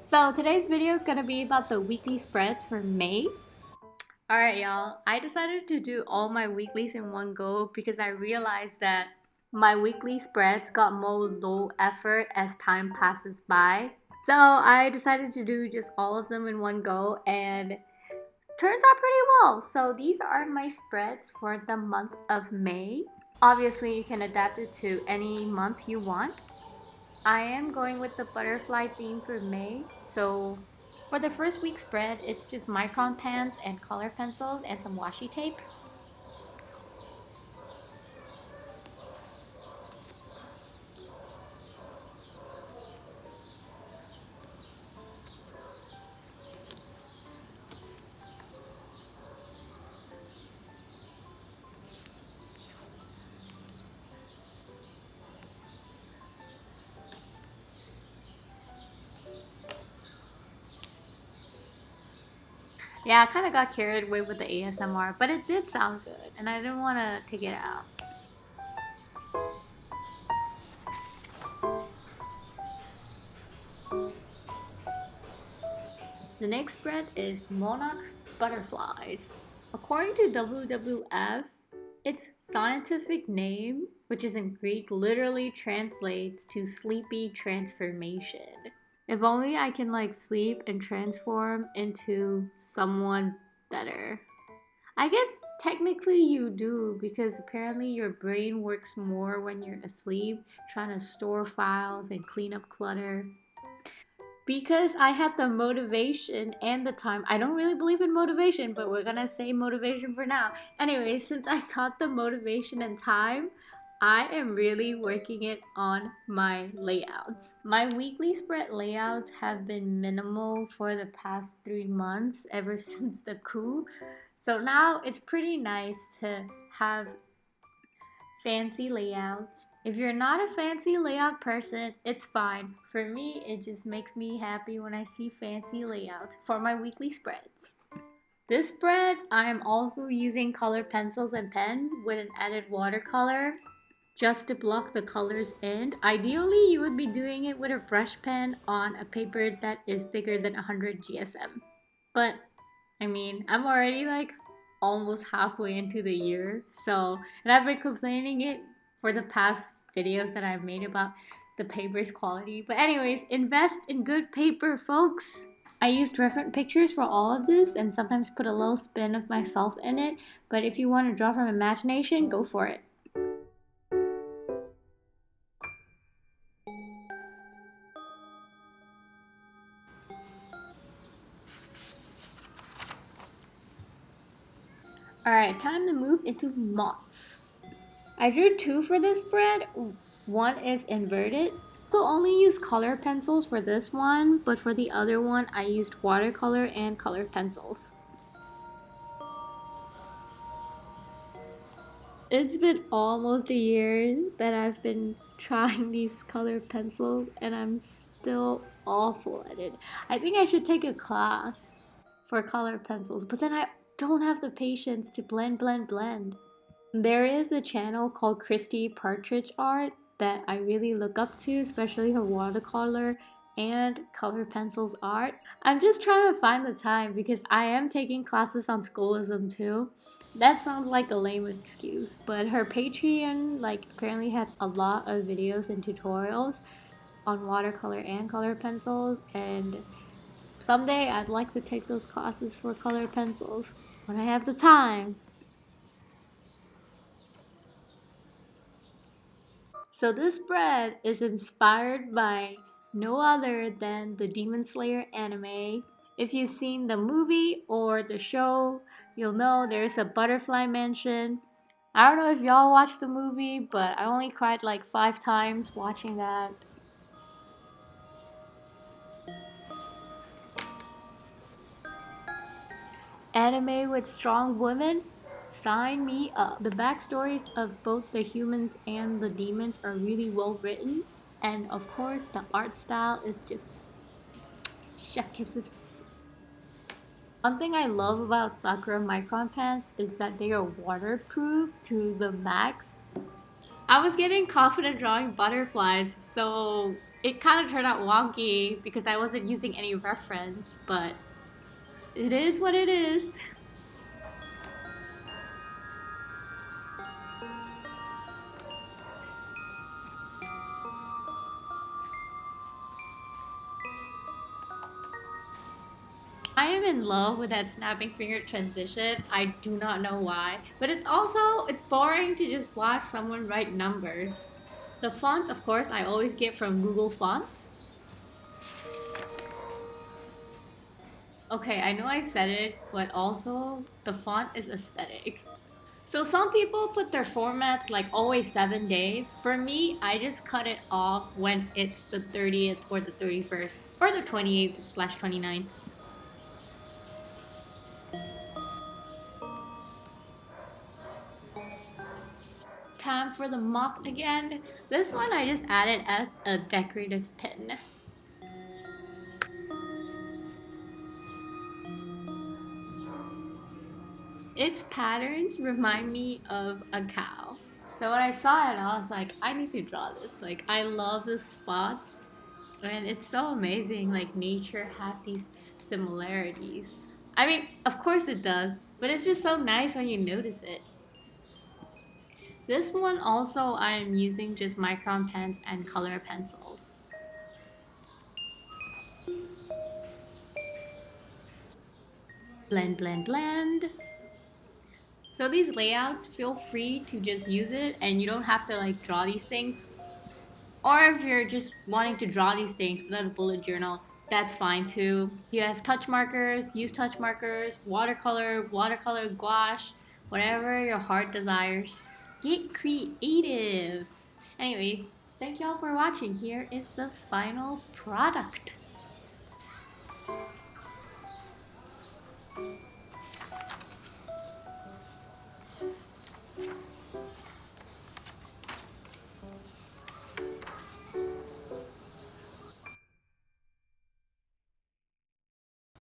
So today's video is gonna be about the weekly spreads for May. Alright y'all, I decided to do all my weeklies in one go because I realized that my weekly spreads got more low effort as time passes by. So I decided to do just all of them in one go and turns out pretty well. So these are my spreads for the month of May. Obviously you can adapt it to any month you want. I am going with the butterfly theme for May, so for the first week spread, it's just micron pens and color pencils and some washi tape. Yeah, I kind of got carried away with the ASMR, but it did sound good, and I didn't want to take it out. The next spread is monarch butterflies. According to WWF, its scientific name, which is in Greek, literally translates to sleepy transformation. If only I can like sleep and transform into someone better. I guess technically you do because apparently your brain works more when you're asleep, trying to store files and clean up clutter. Because I had the motivation and the time. I don't really believe in motivation, but we're gonna say motivation for now. Anyway, since I got the motivation and time, I am really working it on my layouts. My weekly spread layouts have been minimal for the past 3 months, ever since the coup. So now it's pretty nice to have fancy layouts. If you're not a fancy layout person, it's fine. For me, it just makes me happy when I see fancy layouts for my weekly spreads. This spread, I am also using color pencils and pen with an added watercolor just to block the colors in. Ideally, you would be doing it with a brush pen on a paper that is thicker than 100 GSM. But I mean, I'm already like almost halfway into the year, so and I've been complaining it for the past videos that I've made about the paper's quality. But anyways, invest in good paper, folks. I used reference pictures for all of this and sometimes put a little spin of myself in it, but if you want to draw from imagination, go for it. Alright, time to move into moths. I drew two for this spread. One is inverted. So only use color pencils for this one, but for the other one I used watercolor and color pencils. It's been almost a year that I've been trying these color pencils and I'm still awful at it. I think I should take a class for color pencils, but then I don't have the patience to blend. There is a channel called Christy Partridge Art that I really look up to, especially her watercolor and color pencils art. I'm just trying to find the time because I am taking classes on Schoolism too. That sounds like a lame excuse, but her Patreon like apparently has a lot of videos and tutorials on watercolor and color pencils, and someday I'd like to take those classes for color pencils when I have the time. So this spread is inspired by no other than the Demon Slayer anime. If you've seen the movie or the show, you'll know there's a butterfly mansion. I don't know if y'all watched the movie, but I only cried like 5 times watching that. Anime with strong women? Sign me up. The backstories of both the humans and the demons are really well written. And of course, the art style is just chef kisses. One thing I love about Sakura micron pens is that they are waterproof to the max. I was getting confident drawing butterflies, so It kind of turned out wonky because I wasn't using any reference, but it is what it is. I am in love with that snapping finger transition. I do not know why, but it's boring to just watch someone write numbers. The fonts, of course, I always get from Google Fonts. Okay, I know I said it, but also the font is aesthetic. So some people put their formats like always 7 days. For me, I just cut it off when it's the 30th or the 31st or the 28th slash 29th. Time for the moth again. This one I just added as a decorative pin. Its patterns remind me of a cow. So when I saw it, I was like, I need to draw this. Like, I love the spots, and it's so amazing. Like, nature has these similarities. I mean, of course it does, but it's just so nice when you notice it. This one also, I am using just micron pens and color pencils. Blend, blend, blend. So these layouts, feel free to just use it and you don't have to like draw these things. Or if you're just wanting to draw these things without a bullet journal, that's fine too. You have touch markers, use touch markers, watercolor, gouache, whatever your heart desires. Get creative. Anyway, thank y'all for watching. Here is the final product.